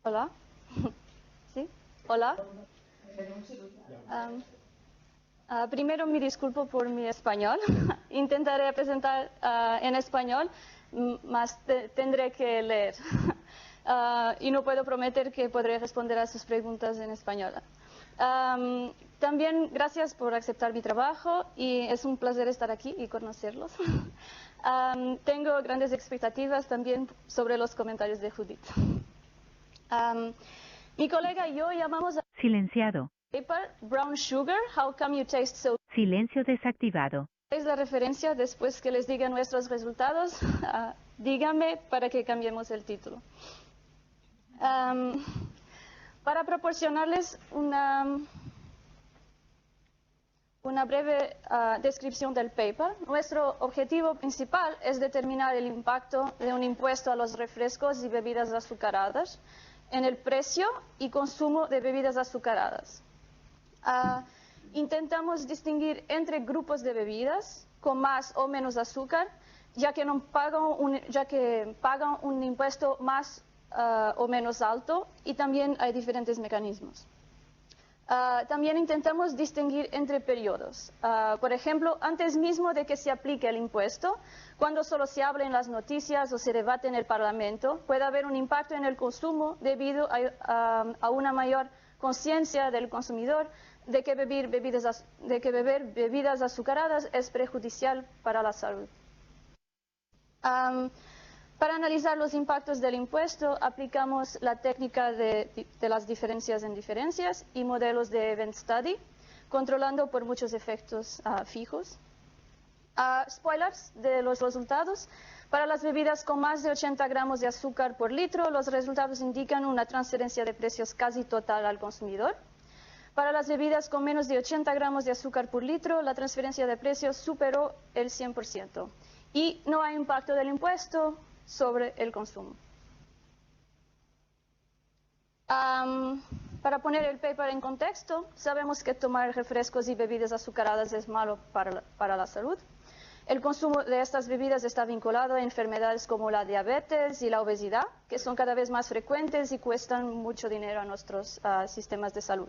Hola. ¿Sí? Hola. Primero me disculpo por mi español. Intentaré presentar en español, más tendré que leer. Y no puedo prometer que podré responder a sus preguntas en español. También gracias por aceptar mi trabajo y es un placer estar aquí y conocerlos. Tengo grandes expectativas también sobre los comentarios de Judith. Mi colega y yo llamamos a Silenciado. paper Brown Sugar, How Come You Taste So. Silencio desactivado. Es la referencia después que les diga nuestros resultados. Díganme para que cambiemos el título. Para proporcionarles una breve descripción del paper, nuestro objetivo principal es determinar el impacto de un impuesto a los refrescos y bebidas azucaradas en el precio y consumo de bebidas azucaradas. Intentamos distinguir entre grupos de bebidas con más o menos azúcar, ya que pagan un impuesto más o menos alto, y también hay diferentes mecanismos. También intentamos distinguir entre periodos. Por ejemplo, antes mismo de que se aplique el impuesto, cuando solo se habla en las noticias o se debate en el Parlamento, puede haber un impacto en el consumo debido a una mayor conciencia del consumidor de que beber bebidas azucaradas es perjudicial para la salud. Para analizar los impactos del impuesto, aplicamos la técnica de las diferencias en diferencias y modelos de event study, controlando por muchos efectos fijos. Spoilers de los resultados. Para las bebidas con más de 80 gramos de azúcar por litro, los resultados indican una transferencia de precios casi total al consumidor. Para las bebidas con menos de 80 gramos de azúcar por litro, la transferencia de precios superó el 100%. Y no hay impacto del impuesto sobre el consumo. Para poner el paper en contexto, sabemos que tomar refrescos y bebidas azucaradas es malo para la salud. El consumo de estas bebidas está vinculado a enfermedades como la diabetes y la obesidad, que son cada vez más frecuentes y cuestan mucho dinero a nuestros sistemas de salud.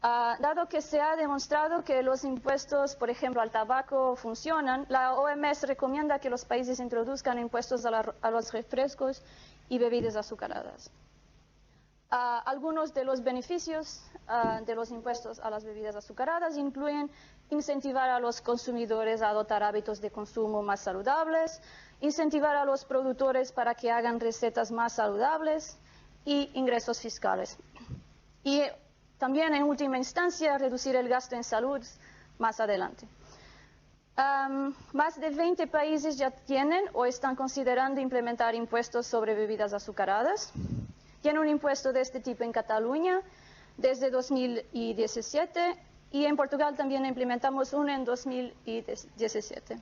Dado que se ha demostrado que los impuestos, por ejemplo, al tabaco funcionan, la OMS recomienda que los países introduzcan impuestos a los refrescos y bebidas azucaradas. Algunos de los beneficios de los impuestos a las bebidas azucaradas incluyen incentivar a los consumidores a adoptar hábitos de consumo más saludables, incentivar a los productores para que hagan recetas más saludables y ingresos fiscales. Y también, en última instancia, reducir el gasto en salud más adelante. Más de 20 países ya tienen o están considerando implementar impuestos sobre bebidas azucaradas. Tiene un impuesto de este tipo en Cataluña desde 2017 y en Portugal también implementamos uno en 2017.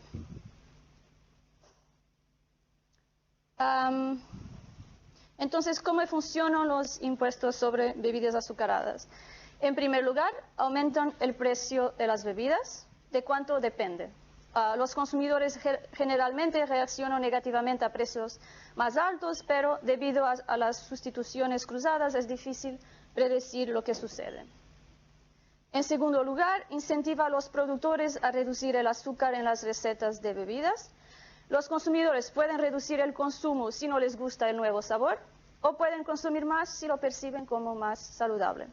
Entonces, ¿cómo funcionan los impuestos sobre bebidas azucaradas? En primer lugar, aumentan el precio de las bebidas. ¿De cuánto depende? Los consumidores generalmente reaccionan negativamente a precios más altos, pero debido a las sustituciones cruzadas es difícil predecir lo que sucede. En segundo lugar, incentiva a los productores a reducir el azúcar en las recetas de bebidas. Los consumidores pueden reducir el consumo si no les gusta el nuevo sabor, o pueden consumir más si lo perciben como más saludable.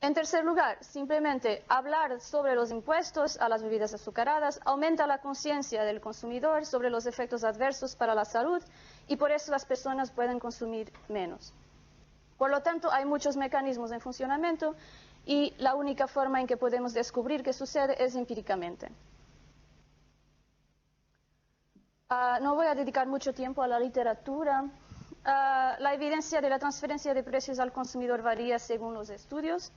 En tercer lugar, simplemente hablar sobre los impuestos a las bebidas azucaradas aumenta la conciencia del consumidor sobre los efectos adversos para la salud y por eso las personas pueden consumir menos. Por lo tanto, hay muchos mecanismos en funcionamiento y la única forma en que podemos descubrir qué sucede es empíricamente. No voy a dedicar mucho tiempo a la literatura. La evidencia de la transferencia de precios al consumidor varía según los estudios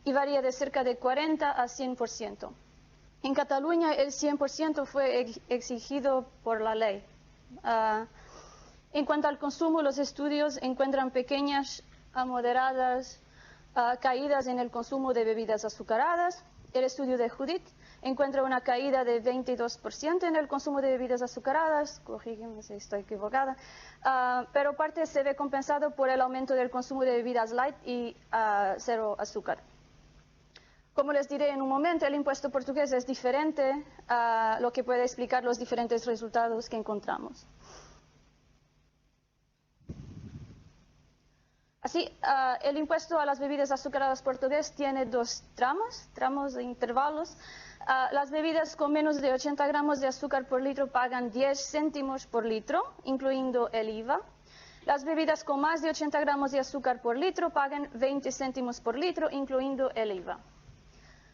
y varía de cerca de 40 a 100%. En Cataluña el 100% fue exigido por la ley. En cuanto al consumo, los estudios encuentran pequeñas a moderadas caídas en el consumo de bebidas azucaradas. El estudio de Judith encuentra una caída de 22% en el consumo de bebidas azucaradas, corrígeme si estoy equivocada, pero parte se ve compensado por el aumento del consumo de bebidas light y cero azúcar. Como les diré en un momento, el impuesto portugués es diferente, lo que puede explicar los diferentes resultados que encontramos. Así, el impuesto a las bebidas azucaradas portugués tiene dos tramos de intervalos. Las bebidas con menos de 80 gramos de azúcar por litro pagan 10 céntimos por litro, incluyendo el IVA. Las bebidas con más de 80 gramos de azúcar por litro pagan 20 céntimos por litro, incluyendo el IVA.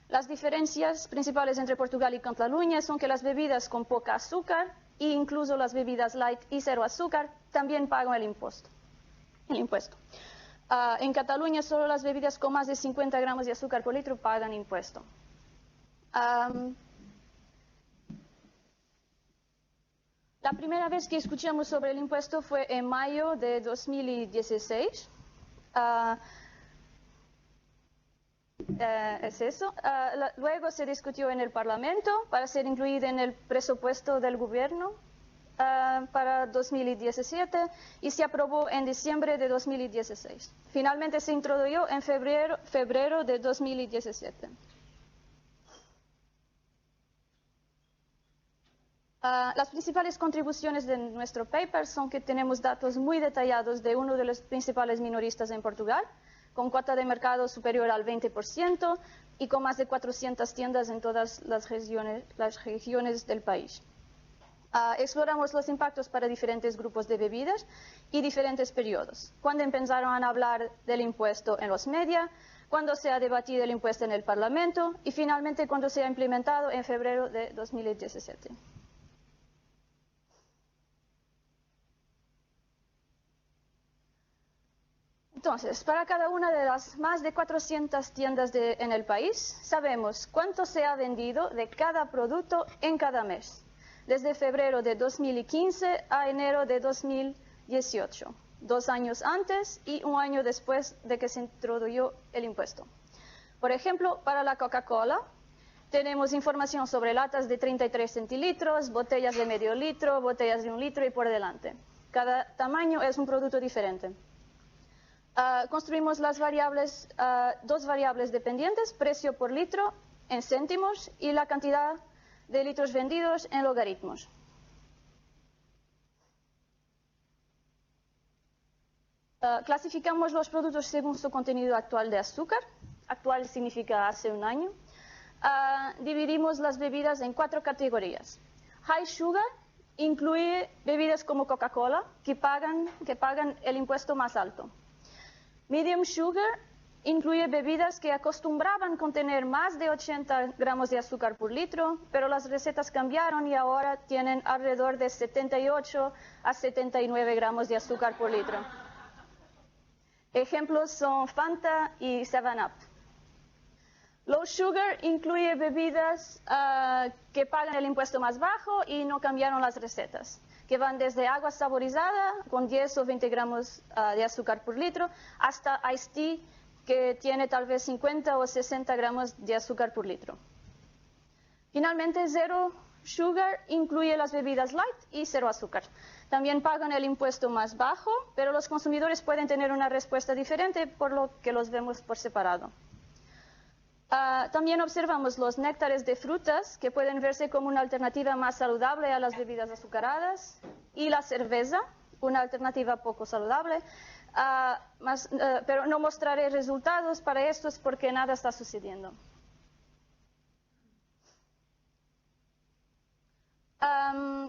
Las diferencias principales entre Portugal y Cataluña son que las bebidas con poca azúcar, e incluso las bebidas light y cero azúcar, también pagan el impuesto. En Cataluña solo las bebidas con más de 50 gramos de azúcar por litro pagan impuesto. La primera vez que escuchamos sobre el impuesto fue en mayo de 2016. Es eso. Luego se discutió en el Parlamento para ser incluido en el presupuesto del gobierno para 2017 y se aprobó en diciembre de 2016. Finalmente se introdujo en febrero de 2017. Las principales contribuciones de nuestro paper son que tenemos datos muy detallados de uno de los principales minoristas en Portugal, con cuota de mercado superior al 20% y con más de 400 tiendas en todas las regiones del país. Exploramos los impactos para diferentes grupos de bebidas y diferentes periodos. Cuando empezaron a hablar del impuesto en los medios, cuando se ha debatido el impuesto en el Parlamento y finalmente cuando se ha implementado en febrero de 2017. Entonces, para cada una de las más de 400 tiendas en el país, sabemos cuánto se ha vendido de cada producto en cada mes, desde febrero de 2015 a enero de 2018, 2 años antes y 1 año después de que se introdujo el impuesto. Por ejemplo, para la Coca-Cola, tenemos información sobre latas de 33 centilitros, botellas de medio litro, botellas de 1 litro y por delante. Cada tamaño es un producto diferente. Construimos las variables, dos variables dependientes, precio por litro en céntimos y la cantidad de litros vendidos en logaritmos. Clasificamos los productos según su contenido actual de azúcar. Actual significa hace 1 año. Dividimos las bebidas en 4 categorías. High sugar incluye bebidas como Coca-Cola que pagan el impuesto más alto. Medium sugar incluye bebidas que acostumbraban contener más de 80 gramos de azúcar por litro, pero las recetas cambiaron y ahora tienen alrededor de 78 a 79 gramos de azúcar por litro. Ejemplos son Fanta y 7-Up. Low sugar incluye bebidas que pagan el impuesto más bajo y no cambiaron las recetas, que van desde agua saborizada con 10 o 20 gramos de azúcar por litro hasta iced tea que tiene tal vez 50 o 60 gramos de azúcar por litro. Finalmente, zero sugar incluye las bebidas light y cero azúcar. También pagan el impuesto más bajo, pero los consumidores pueden tener una respuesta diferente por lo que los vemos por separado. También observamos los néctares de frutas, que pueden verse como una alternativa más saludable a las bebidas azucaradas, y la cerveza, una alternativa poco saludable, pero no mostraré resultados para estos porque nada está sucediendo.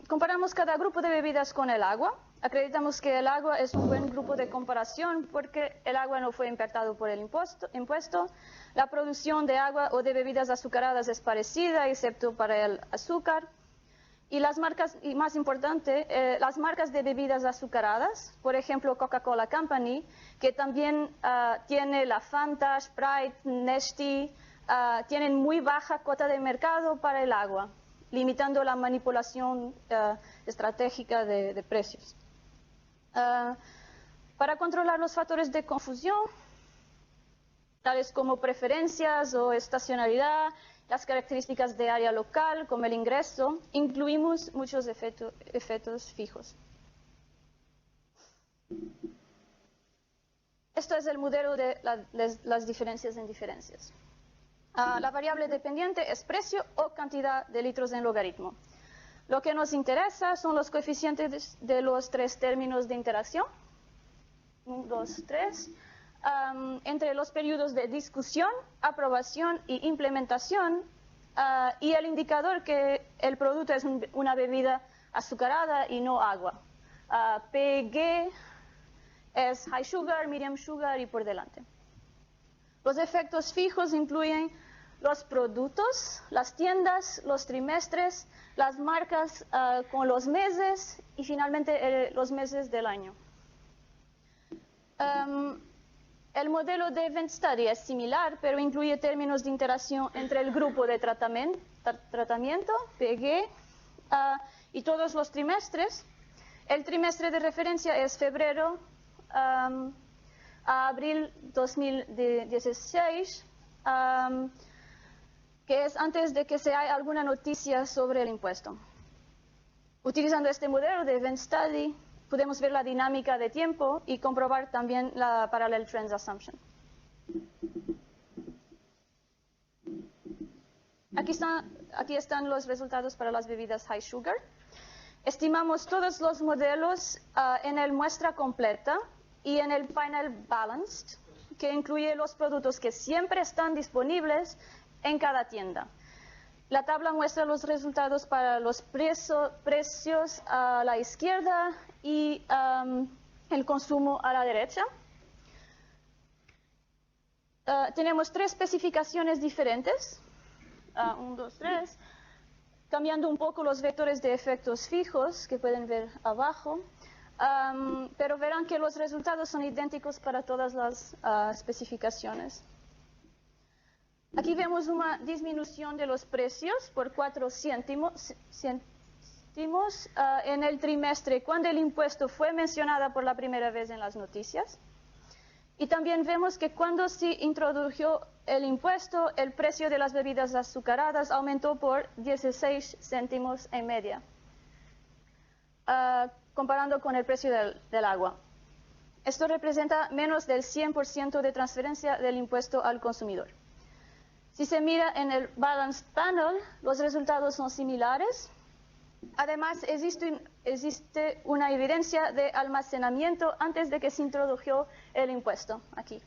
Comparamos cada grupo de bebidas con el agua. Acreditamos que el agua es un buen grupo de comparación porque el agua no fue impactado por el impuesto. La producción de agua o de bebidas azucaradas es parecida, excepto para el azúcar. Y las marcas, y más importante, las marcas de bebidas azucaradas, por ejemplo Coca-Cola Company, que también tiene la Fanta, Sprite, Nestea, tienen muy baja cuota de mercado para el agua, limitando la manipulación estratégica de precios. Para controlar los factores de confusión, tales como preferencias o estacionalidad, las características de área local, como el ingreso, incluimos muchos efectos fijos. Esto es el modelo de las diferencias en diferencias. La variable dependiente es precio o cantidad de litros en logaritmo. Lo que nos interesa son los coeficientes de los tres términos de interacción. 1, 2, 3. Entre los periodos de discusión, aprobación y implementación, y el indicador que el producto es una bebida azucarada y no agua. PG es high sugar, medium sugar y por delante. Los efectos fijos incluyen los productos, las tiendas, los trimestres, las marcas con los meses y finalmente los meses del año. El modelo de Event Study es similar, pero incluye términos de interacción entre el grupo de tratamiento, PG, y todos los trimestres. El trimestre de referencia es febrero a abril 2016, que es antes de que se haya alguna noticia sobre el impuesto. Utilizando este modelo de Event Study, podemos ver la dinámica de tiempo y comprobar también la Parallel Trends Assumption. Aquí están los resultados para las bebidas high sugar. Estimamos todos los modelos en el muestra completa y en el Final Balanced, que incluye los productos que siempre están disponibles en cada tienda. La tabla muestra los resultados para los precios a la izquierda y el consumo a la derecha. Tenemos tres especificaciones diferentes, 1, 2, 3, cambiando un poco los vectores de efectos fijos que pueden ver abajo, pero verán que los resultados son idénticos para todas las especificaciones. Aquí vemos una disminución de los precios por 4 céntimos en el trimestre cuando el impuesto fue mencionado por la primera vez en las noticias. Y también vemos que cuando se introdujo el impuesto, el precio de las bebidas azucaradas aumentó por 16 céntimos en media, comparando con el precio del agua. Esto representa menos del 100% de transferencia del impuesto al consumidor. Si se mira en el Balance Panel, los resultados son similares. Además, existe una evidencia de almacenamiento antes de que se introdujo el impuesto aquí.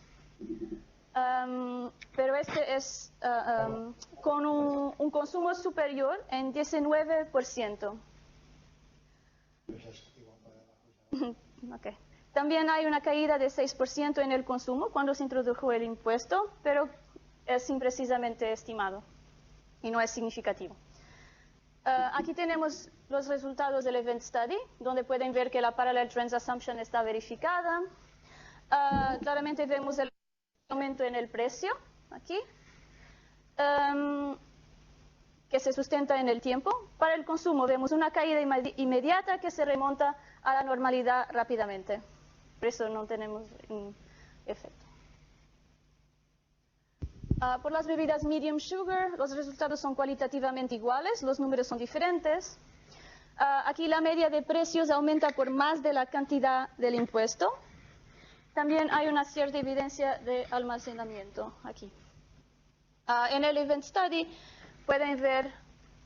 Pero este es con un consumo superior en 19%. Okay. También hay una caída de 6% en el consumo cuando se introdujo el impuesto, pero es imprecisamente estimado y no es significativo. Aquí tenemos los resultados del Event Study, donde pueden ver que la Parallel Trends Assumption está verificada. Claramente vemos el aumento en el precio, aquí, que se sustenta en el tiempo. Para el consumo vemos una caída inmediata que se remonta a la normalidad rápidamente. Por eso no tenemos un efecto. Por las bebidas medium sugar, los resultados son cualitativamente iguales, los números son diferentes. Aquí la media de precios aumenta por más de la cantidad del impuesto. También hay una cierta evidencia de almacenamiento aquí. En el Event Study pueden ver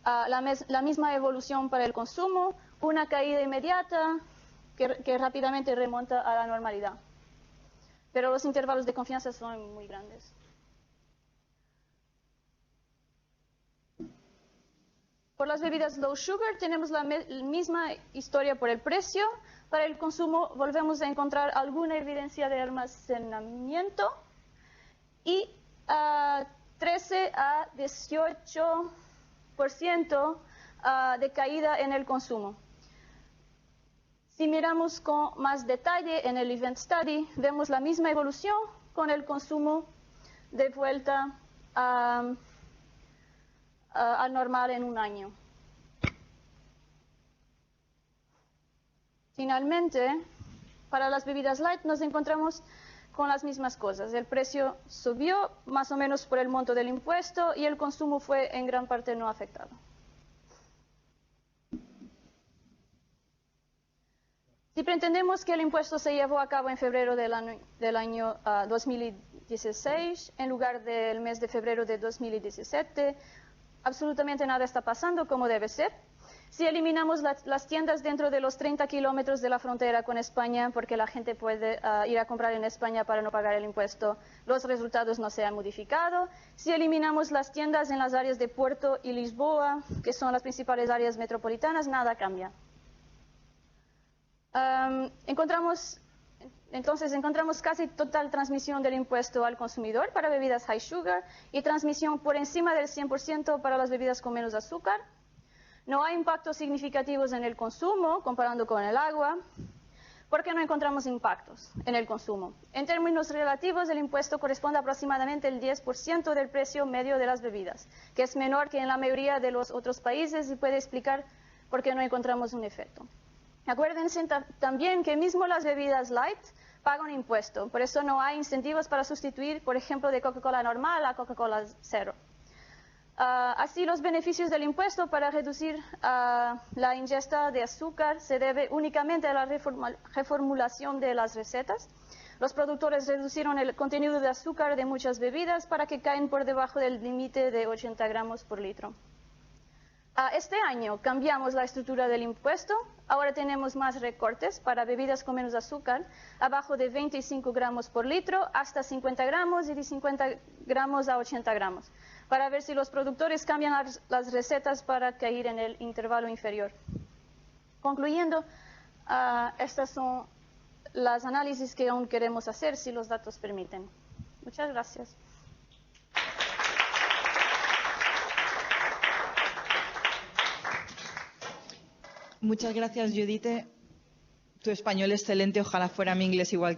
la misma evolución para el consumo, una caída inmediata que rápidamente remonta a la normalidad. Pero los intervalos de confianza son muy grandes. Por las bebidas low sugar tenemos la misma historia por el precio. Para el consumo volvemos a encontrar alguna evidencia de almacenamiento y 13 a 18% de caída en el consumo. Si miramos con más detalle en el Event Study, vemos la misma evolución con el consumo de vuelta al normal en un año. Finalmente, para las bebidas light nos encontramos con las mismas cosas. El precio subió más o menos por el monto del impuesto y el consumo fue en gran parte no afectado. Si pretendemos que el impuesto se llevó a cabo en febrero del año 2016, en lugar del mes de febrero de 2017, absolutamente nada está pasando como debe ser. Si eliminamos las tiendas dentro de los 30 kilómetros de la frontera con España, porque la gente puede ir a comprar en España para no pagar el impuesto, los resultados no se han modificado. Si eliminamos las tiendas en las áreas de Puerto y Lisboa, que son las principales áreas metropolitanas, nada cambia. Encontramos casi total transmisión del impuesto al consumidor para bebidas high sugar y transmisión por encima del 100% para las bebidas con menos azúcar. No hay impactos significativos en el consumo comparando con el agua, porque no encontramos impactos en el consumo. En términos relativos, el impuesto corresponde a aproximadamente el 10% del precio medio de las bebidas, que es menor que en la mayoría de los otros países y puede explicar por qué no encontramos un efecto. Acuérdense también que mismo las bebidas light pagan impuesto, por eso no hay incentivos para sustituir, por ejemplo, de Coca-Cola normal a Coca-Cola cero. Así, los beneficios del impuesto para reducir la ingesta de azúcar se debe únicamente a la reformulación de las recetas. Los productores reducieron el contenido de azúcar de muchas bebidas para que caen por debajo del límite de 80 gramos por litro. Este año cambiamos la estructura del impuesto. Ahora tenemos más recortes para bebidas con menos azúcar, abajo de 25 gramos por litro hasta 50 gramos y de 50 gramos a 80 gramos, para ver si los productores cambian las recetas para caer en el intervalo inferior. Concluyendo, estas son las análisis que aún queremos hacer si los datos permiten. Muchas gracias. Muchas gracias, Judith. Tu español excelente, ojalá fuera mi inglés igual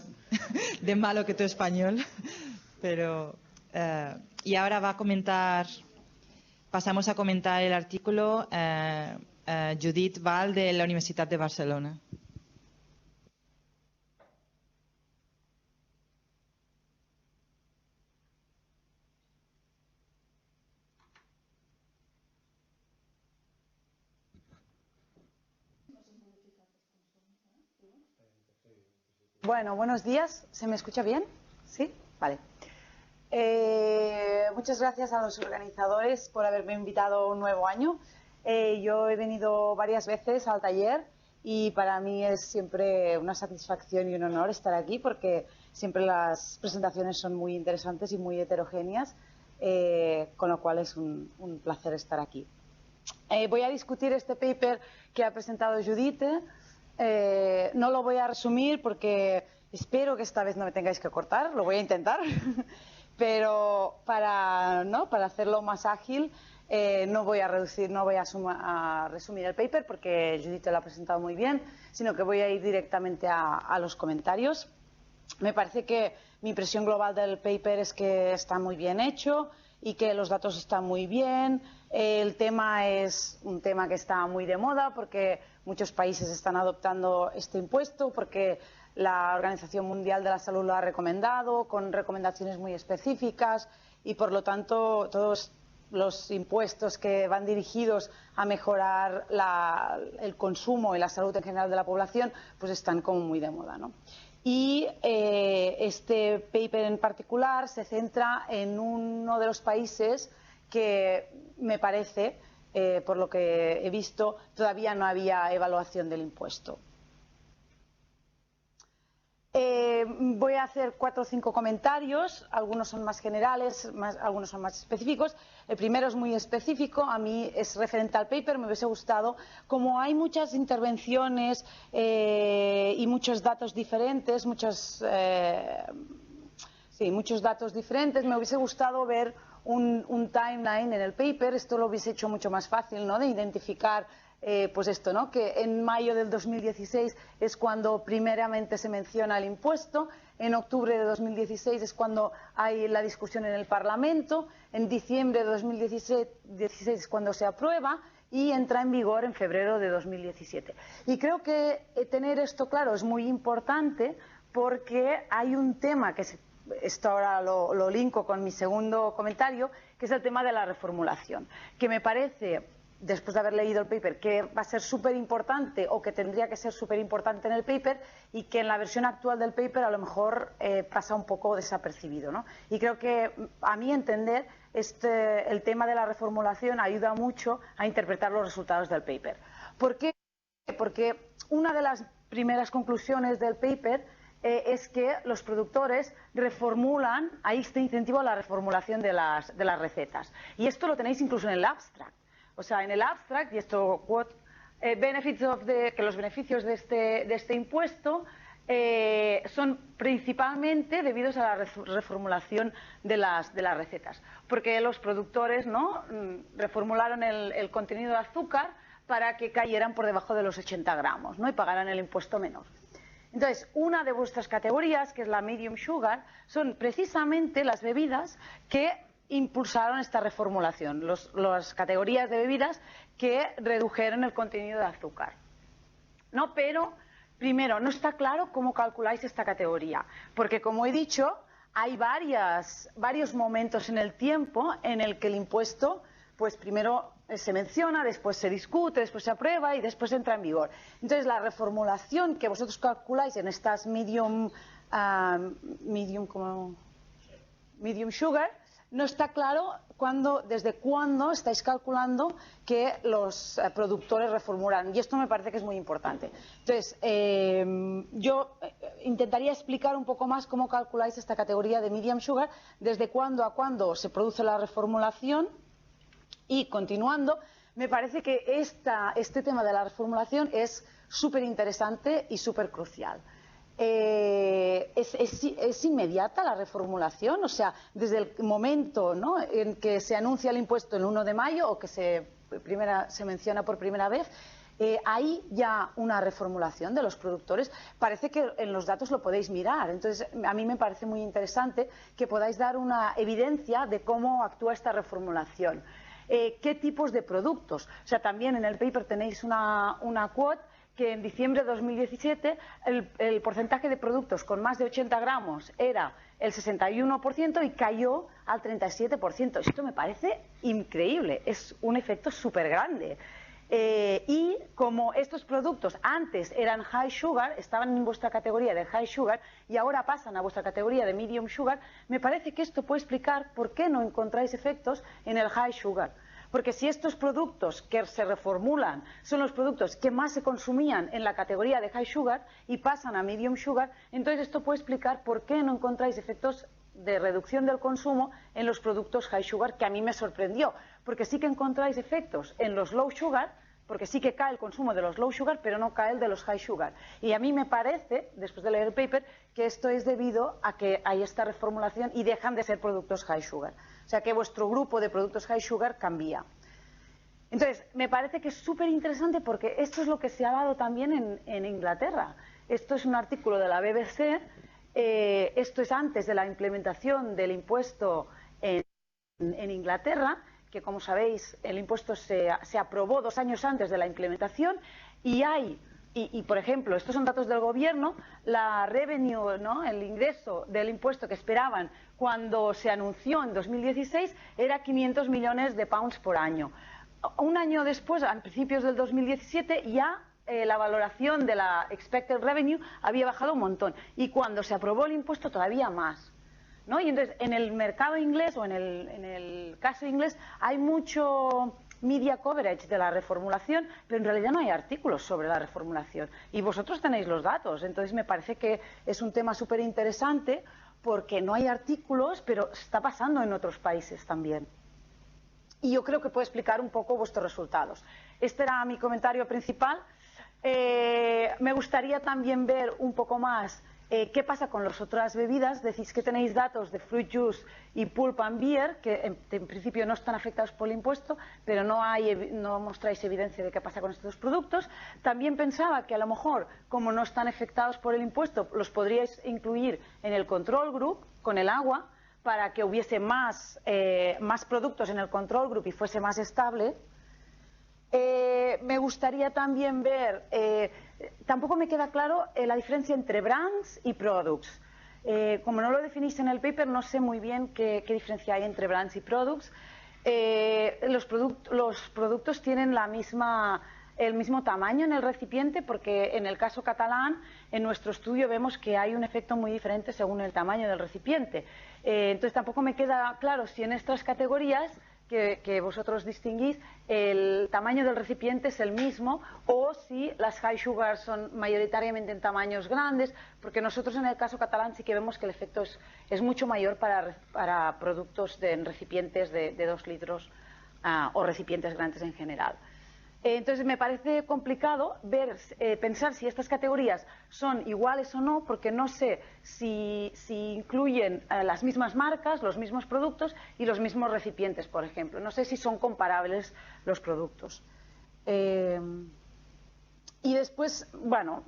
de malo que tu español. Pero, y ahora pasamos a comentar el artículo Judith Val de la Universitat de Barcelona. Bueno, buenos días. ¿Se me escucha bien? ¿Sí? Vale. Muchas gracias a los organizadores por haberme invitado un nuevo año. Yo he venido varias veces al taller y para mí es siempre una satisfacción y un honor estar aquí porque siempre las presentaciones son muy interesantes y muy heterogéneas, con lo cual es un placer estar aquí. Voy a discutir este paper que ha presentado Judith. No lo voy a resumir porque espero que esta vez no me tengáis que cortar, lo voy a intentar, pero para hacerlo más ágil no voy a resumir el paper porque Judith lo ha presentado muy bien, sino que voy a ir directamente a los comentarios. Me parece que mi impresión global del paper es que está muy bien hecho y que los datos están muy bien. El tema es un tema que está muy de moda porque muchos países están adoptando este impuesto, porque la Organización Mundial de la Salud lo ha recomendado, con recomendaciones muy específicas y, por lo tanto, todos los impuestos que van dirigidos a mejorar el consumo y la salud en general de la población, pues están como muy de moda, ¿no? Y este paper en particular se centra en uno de los países que me parece, por lo que he visto, todavía no había evaluación del impuesto. Voy a hacer 4 o 5 comentarios, algunos son más generales, algunos son más específicos. El primero es muy específico, a mí es referente al paper, me hubiese gustado, como hay muchas intervenciones y muchos datos diferentes, muchos datos diferentes, me hubiese gustado ver un timeline en el paper. Esto lo hubiese hecho mucho más fácil, ¿no?, de identificar pues esto, ¿no?, que en mayo del 2016 es cuando primeramente se menciona el impuesto, en octubre de 2016 es cuando hay la discusión en el Parlamento, en diciembre de 2016 es cuando se aprueba y entra en vigor en febrero de 2017. Y creo que tener esto claro es muy importante porque hay un tema esto ahora lo linko con mi segundo comentario, que es el tema de la reformulación, que me parece, después de haber leído el paper, que va a ser súper importante o que tendría que ser súper importante en el paper y que en la versión actual del paper a lo mejor pasa un poco desapercibido, ¿no? Y creo que, a mi entender, el tema de la reformulación ayuda mucho a interpretar los resultados del paper. ¿Por qué? Porque una de las primeras conclusiones del paper es que los productores reformulan, hay este incentivo a la reformulación de las recetas. Y esto lo tenéis incluso en el abstract. O sea, en el abstract, y esto, que los beneficios de este impuesto son principalmente debidos a la reformulación de las recetas. Porque los productores, ¿no?, reformularon el contenido de azúcar para que cayeran por debajo de los 80 gramos, ¿no?, y pagaran el impuesto menor. Entonces, una de vuestras categorías, que es la medium sugar, son precisamente las bebidas que impulsaron esta reformulación, las categorías de bebidas que redujeron el contenido de azúcar. ¿No? Pero, primero, no está claro cómo calculáis esta categoría, porque, como he dicho, hay varios momentos en el tiempo en el que el impuesto, pues primero se menciona, después se discute, después se aprueba y después entra en vigor. Entonces, la reformulación que vosotros calculáis en estas medium sugar, no está claro desde cuándo estáis calculando que los productores reformulan. Y esto me parece que es muy importante. Entonces, yo intentaría explicar un poco más cómo calculáis esta categoría de medium sugar, desde cuándo a cuándo se produce la reformulación. Y continuando, me parece que este tema de la reformulación es súper interesante y súper crucial. ¿Es inmediata la reformulación? O sea, desde el momento, ¿no?, en que se anuncia el impuesto el 1 de mayo o que se menciona por primera vez, ¿hay ya una reformulación de los productores? Parece que en los datos lo podéis mirar. Entonces, a mí me parece muy interesante que podáis dar una evidencia de cómo actúa esta reformulación. ¿Qué tipos de productos? O sea, también en el paper tenéis una quote que en diciembre de 2017 el porcentaje de productos con más de 80 gramos era el 61% y cayó al 37%. Esto me parece increíble, es un efecto súper grande. Y como estos productos antes eran high sugar, estaban en vuestra categoría de high sugar y ahora pasan a vuestra categoría de medium sugar, me parece que esto puede explicar por qué no encontráis efectos en el high sugar. Porque si estos productos que se reformulan son los productos que más se consumían en la categoría de high sugar y pasan a medium sugar, entonces esto puede explicar por qué no encontráis efectos de reducción del consumo en los productos high sugar, que a mí me sorprendió. Porque sí que encontráis efectos en los low sugar, porque sí que cae el consumo de los low sugar, pero no cae el de los high sugar. Y a mí me parece, después de leer el paper, que esto es debido a que hay esta reformulación y dejan de ser productos high sugar. O sea que vuestro grupo de productos high sugar cambia. Entonces, me parece que es súper interesante porque esto es lo que se ha dado también en Inglaterra. Esto es un artículo de la BBC, esto es antes de la implementación del impuesto en Inglaterra, que, como sabéis, el impuesto se aprobó 2 años antes de la implementación y por ejemplo, estos son datos del gobierno, la revenue, ¿no?, el ingreso del impuesto que esperaban cuando se anunció en 2016 era 500 millones de pounds por año. Un año después, a principios del 2017, ya la valoración de la expected revenue había bajado un montón y cuando se aprobó el impuesto todavía más. ¿No? Y entonces, en el mercado inglés o en el caso inglés hay mucho media coverage de la reformulación, pero en realidad no hay artículos sobre la reformulación. Y vosotros tenéis los datos, entonces me parece que es un tema súper interesante porque no hay artículos, pero está pasando en otros países también. Y yo creo que puede explicar un poco vuestros resultados. Este era mi comentario principal. Me gustaría también ver un poco más qué pasa con las otras bebidas. Decís que tenéis datos de fruit juice y pulp and beer, que en principio no están afectados por el impuesto, pero no mostráis evidencia de qué pasa con estos dos productos. También pensaba que a lo mejor, como no están afectados por el impuesto, los podríais incluir en el control group con el agua, para que hubiese más productos en el control group y fuese más estable. Me gustaría también ver, tampoco me queda claro la diferencia entre brands y products. Como no lo definís en el paper, no sé muy bien qué diferencia hay entre brands y products. Los productos tienen el mismo tamaño en el recipiente, porque en el caso catalán, en nuestro estudio vemos que hay un efecto muy diferente según el tamaño del recipiente. Entonces tampoco me queda claro si en estas categorías que vosotros distinguís el tamaño del recipiente es el mismo o si las high sugar son mayoritariamente en tamaños grandes, porque nosotros en el caso catalán sí que vemos que el efecto es mucho mayor para productos en recipientes de 2 litros o recipientes grandes en general. Entonces me parece complicado pensar si estas categorías son iguales o no, porque no sé si incluyen las mismas marcas, los mismos productos y los mismos recipientes, por ejemplo. No sé si son comparables los productos. Y después, bueno,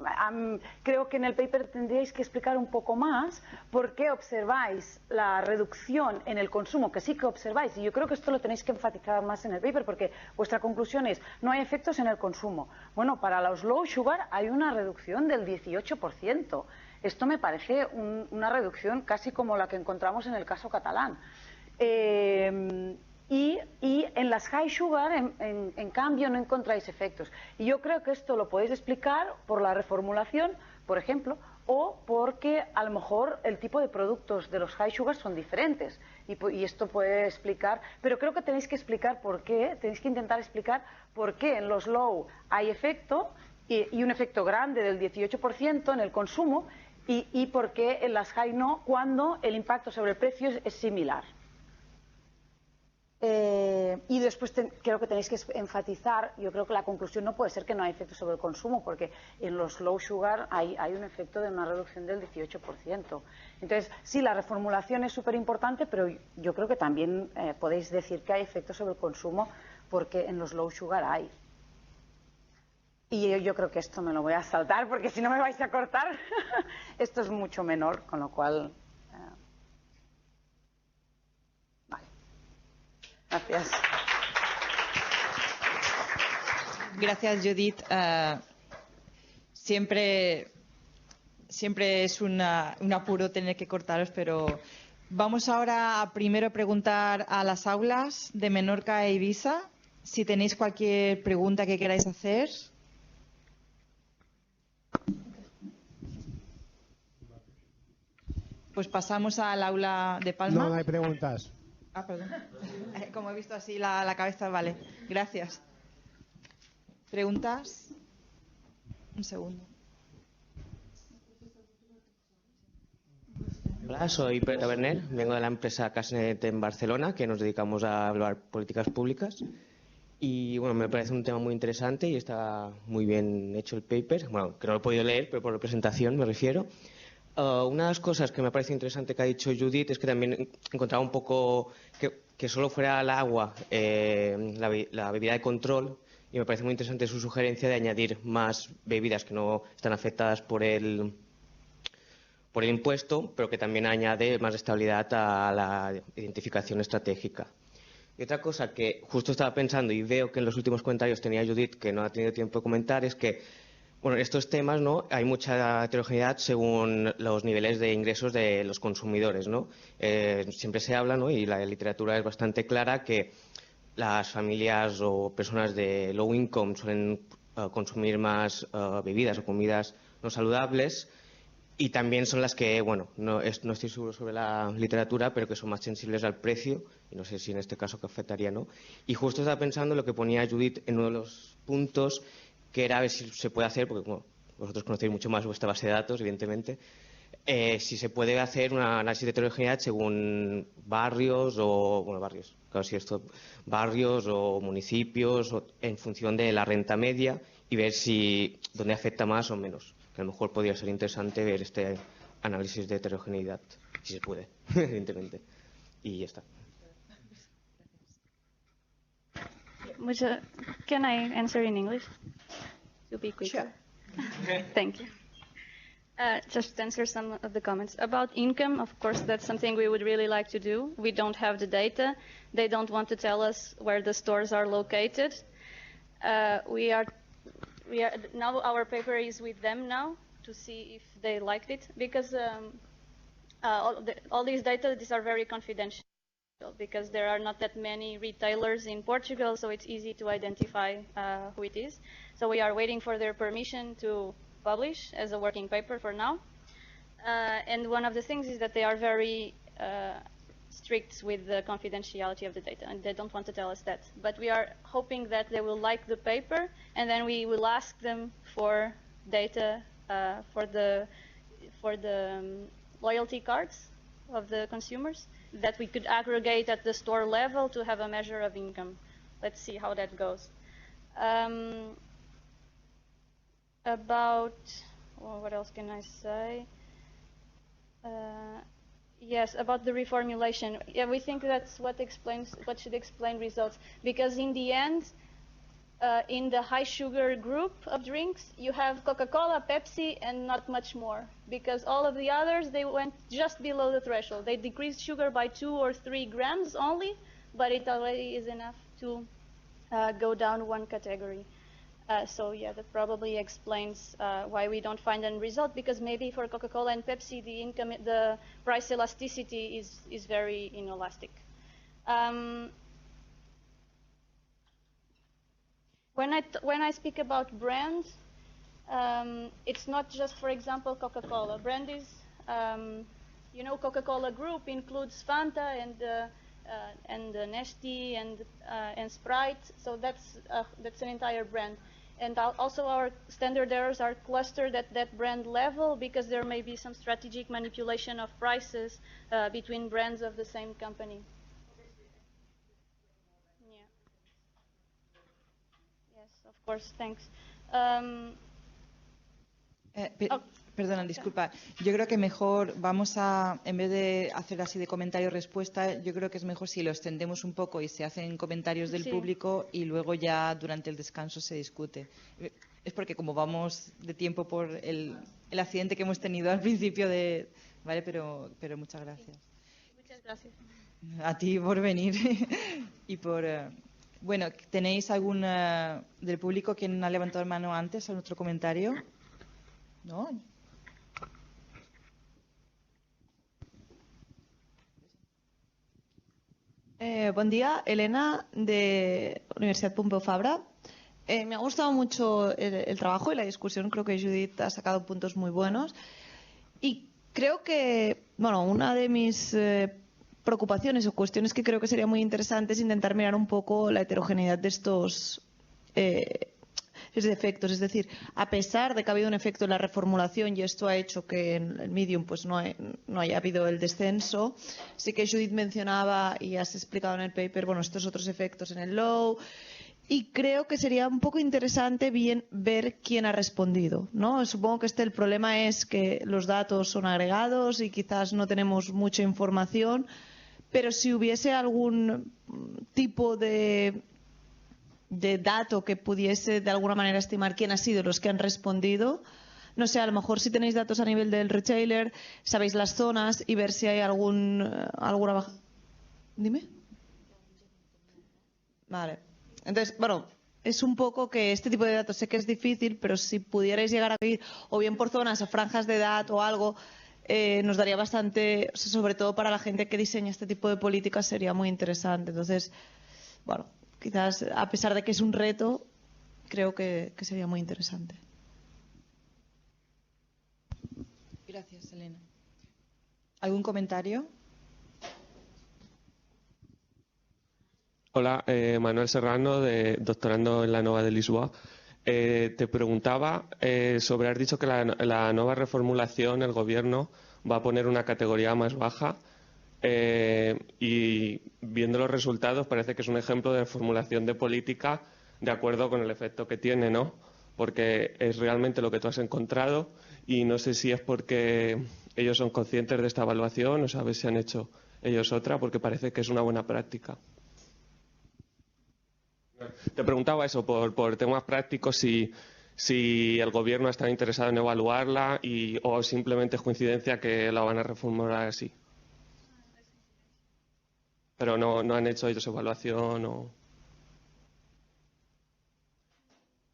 creo que en el paper tendríais que explicar un poco más por qué observáis la reducción en el consumo, que sí que observáis, y yo creo que esto lo tenéis que enfatizar más en el paper, porque vuestra conclusión es, no hay efectos en el consumo. Bueno, para los low sugar hay una reducción del 18%. Esto me parece una reducción casi como la que encontramos en el caso catalán. Y en las high sugar, en cambio, no encontráis efectos. Y yo creo que esto lo podéis explicar por la reformulación, por ejemplo, o porque a lo mejor el tipo de productos de los high sugar son diferentes. Y esto puede explicar, pero creo que tenéis que explicar por qué, tenéis que intentar explicar por qué en los low hay efecto y un efecto grande del 18% en el consumo y por qué en las high no, cuando el impacto sobre el precio es similar. Y después creo que tenéis que enfatizar, yo creo que la conclusión no puede ser que no hay efecto sobre el consumo, porque en los low sugar hay un efecto de una reducción del 18%. Entonces, sí, la reformulación es súper importante, pero yo creo que también podéis decir que hay efecto sobre el consumo, porque en los low sugar hay. Y yo creo que esto me lo voy a saltar, porque si no me vais a cortar. Esto es mucho menor, con lo cual... Gracias. Gracias, Judith. Siempre es un apuro tener que cortaros, pero vamos ahora a primero preguntar a las aulas de Menorca e Ibiza si tenéis cualquier pregunta que queráis hacer. Pues pasamos al aula de Palma. No hay preguntas. Ah, perdón. Como he visto así la cabeza, vale. Gracias. ¿Preguntas? Un segundo. Hola, soy Pere Taberner, vengo de la empresa Casnet en Barcelona, que nos dedicamos a evaluar políticas públicas. Y bueno, me parece un tema muy interesante y está muy bien hecho el paper. Bueno, que no lo he podido leer, pero por la presentación me refiero. Una de las cosas que me parece interesante que ha dicho Judith es que también encontraba un poco que solo fuera el agua la bebida de control, y me parece muy interesante su sugerencia de añadir más bebidas que no están afectadas por el impuesto, pero que también añade más estabilidad a la identificación estratégica. Y otra cosa que justo estaba pensando y veo que en los últimos comentarios tenía Judith que no ha tenido tiempo de comentar es que bueno, estos temas, ¿no? Hay mucha heterogeneidad según los niveles de ingresos de los consumidores, ¿no? Siempre se habla, ¿no? Y la literatura es bastante clara que las familias o personas de low income suelen consumir más bebidas o comidas no saludables, y también son las que, bueno, no estoy seguro sobre la literatura, pero que son más sensibles al precio, y no sé si en este caso que afectaría, ¿no? Y justo estaba pensando lo que ponía Judith en uno de los puntos, que era a ver si se puede hacer, porque como vosotros conocéis mucho más vuestra base de datos, evidentemente, si se puede hacer un análisis de heterogeneidad según barrios o, bueno, barrios, claro, si esto, barrios o municipios, o en función de la renta media, y ver si dónde afecta más o menos. Que a lo mejor podría ser interesante ver este análisis de heterogeneidad, si se puede, evidentemente. Y ya está. Can I answer in English? To be quicker. Sure. Thank you. Just to answer some of the comments. About income, of course, that's something we would really like to do. We don't have the data. They don't want to tell us where the stores are located. Now our paper is with them now to see if they liked it, because all these data, these are very confidential, because there are not that many retailers in Portugal, so it's easy to identify who it is. So we are waiting for their permission to publish as a working paper for now. And one of the things is that they are very strict with the confidentiality of the data, and they don't want to tell us that. But we are hoping that they will like the paper, and then we will ask them for data for the loyalty cards of the consumers that we could aggregate at the store level to have a measure of income. Let's see how that goes. What else can I say? Yes, about the reformulation. Yeah, we think that's what should explain results, because in the end, in the high sugar group of drinks, you have Coca-Cola, Pepsi, and not much more, because all of the others, they went just below the threshold. They decreased sugar by 2 or 3 grams only, but it already is enough to go down one category. So yeah, that probably explains why we don't find a result, because maybe for Coca-Cola and Pepsi, the price elasticity is very inelastic. When I speak about brand, it's not just, for example, Coca-Cola. Brand is, Coca-Cola Group includes Fanta and Nestea and Sprite, so that's an entire brand. And also our standard errors are clustered at that brand level, because there may be some strategic manipulation of prices between brands of the same company. Yeah. Yes, of course, thanks. Perdona, disculpa. Yo creo que mejor en vez de hacer así de comentario-respuesta, yo creo que es mejor si lo extendemos un poco y se hacen comentarios del público y luego ya durante el descanso se discute. Es porque como vamos de tiempo por el accidente que hemos tenido al principio ¿vale? Pero muchas gracias. Muchas gracias. A ti por venir y por... Bueno, ¿tenéis algún del público quien ha levantado la mano antes? ¿Algún otro comentario? ¿No? Buen día, Elena, de Universidad Pompeu Fabra. Me ha gustado mucho el trabajo y la discusión. Creo que Judith ha sacado puntos muy buenos. Y creo que, una de mis preocupaciones o cuestiones que creo que sería muy interesante es intentar mirar un poco la heterogeneidad de estos efectos. Es decir, a pesar de que ha habido un efecto en la reformulación y esto ha hecho que en el medium pues no haya habido el descenso, sí que Judith mencionaba y has explicado en el paper estos otros efectos en el low, y creo que sería un poco interesante ver quién ha respondido, ¿no? Supongo que el problema es que los datos son agregados y quizás no tenemos mucha información, pero si hubiese algún tipo de dato que pudiese de alguna manera estimar quién ha sido los que han respondido, no sé, a lo mejor si tenéis datos a nivel del retailer, sabéis las zonas y ver si hay alguna baja. Dime. Vale. Entonces, es un poco que este tipo de datos sé que es difícil, pero si pudierais llegar a ir o bien por zonas o franjas de edad o algo, nos daría bastante, sobre todo para la gente que diseña este tipo de políticas, sería muy interesante. Entonces, quizás a pesar de que es un reto, creo que sería muy interesante. Gracias, Elena. ¿Algún comentario? Hola, Manuel Serrano, doctorando en la Nova de Lisboa. Te preguntaba sobre, has dicho que la nueva reformulación, el Gobierno va a poner una categoría más baja. Y viendo los resultados parece que es un ejemplo de formulación de política de acuerdo con el efecto que tiene, ¿no? Porque es realmente lo que tú has encontrado y no sé si es porque ellos son conscientes de esta evaluación o sabes si han hecho ellos otra, porque parece que es una buena práctica. Te preguntaba eso por temas prácticos, si el Gobierno está interesado en evaluarla o simplemente es coincidencia que la van a reformular así. Pero no han hecho ellos evaluación o...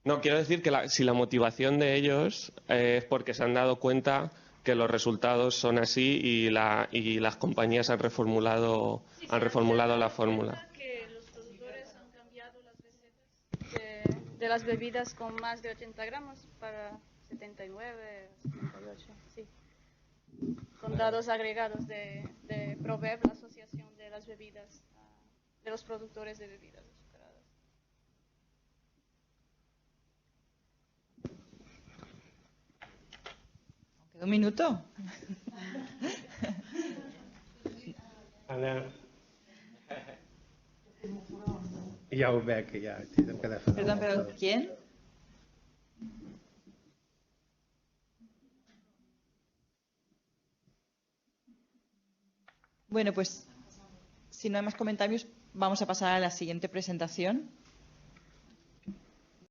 No, quiero decir que si la motivación de ellos es porque se han dado cuenta que los resultados son así y las compañías han reformulado la fórmula. Que los productores han cambiado las recetas de las bebidas con más de 80 gramos para 79, 78, sí. Con datos agregados de Proveb, la Asociación de las Bebidas, de los productores de bebidas azucaradas. ¿Queda un minuto? Anna. Ja ho veig, ja. Tinc que defensar. Perdón, pero ¿quién? Bueno, pues si no hay más comentarios, vamos a pasar a la siguiente presentación.